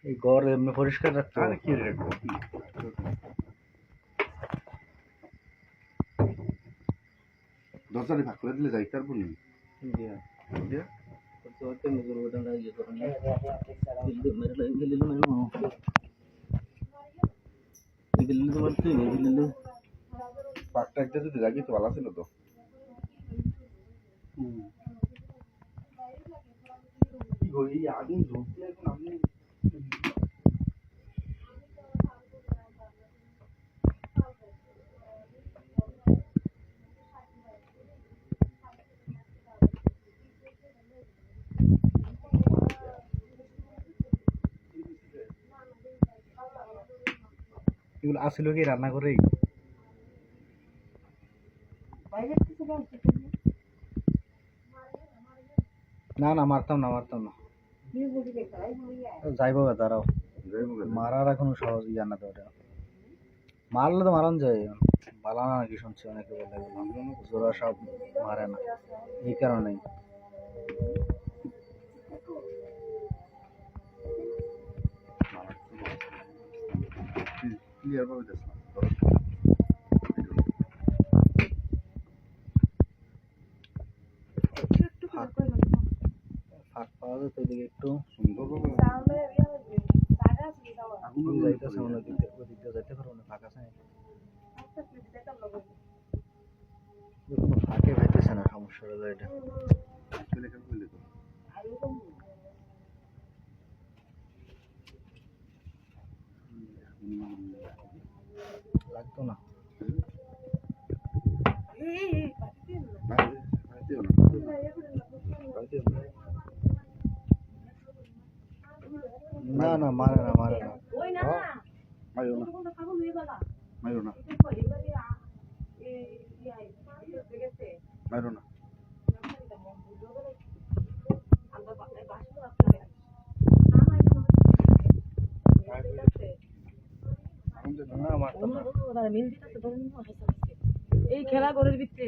এই ঘর এমনি পরিষ্কার রাখতে আর কি রাখবো দরজাটি ভাগ করে দিলে যাইতে পারবো না পাকটা একটা যদি রাখি তো ভালো ছিল তো এই আগুন জ্বলছে এখন আমি এগুলো আসিল কি রান্না করেই না না মারতাম না যাইব দাঁড়াও মারার এখন সহজ জানা তো ওটা মারলে তো মারান যায় বালানা নাকি শুনছি অনেকে বলে জোড়া সব মারে না এই কারণেই ক্লিয়ার ভাবে দেখলাম ফাঁক পাওয়া যায় তো এদিকে একটু সুন্দরভাবে যাইতেছে মনে ওদিক দিয়ে যাইতে পারবো না ফাঁক আছে কোনো ফাঁকে পাইতেছে না সমস্যা হলো এটা লাগতো না না না মারে না মারো না এই খেলা ঘরের ভিতরে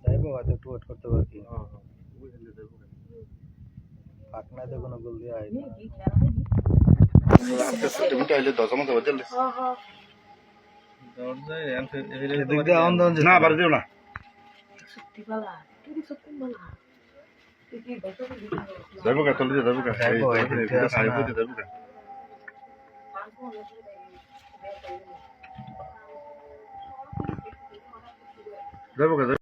যাইবো হয়তো একটু ওয়েট করতে পারছি ফাঁক নাই তো কোনো গোল দিয়ে আইনি না বাড়ি দিও না যাইব কা চলে যাইব কা যাইব কা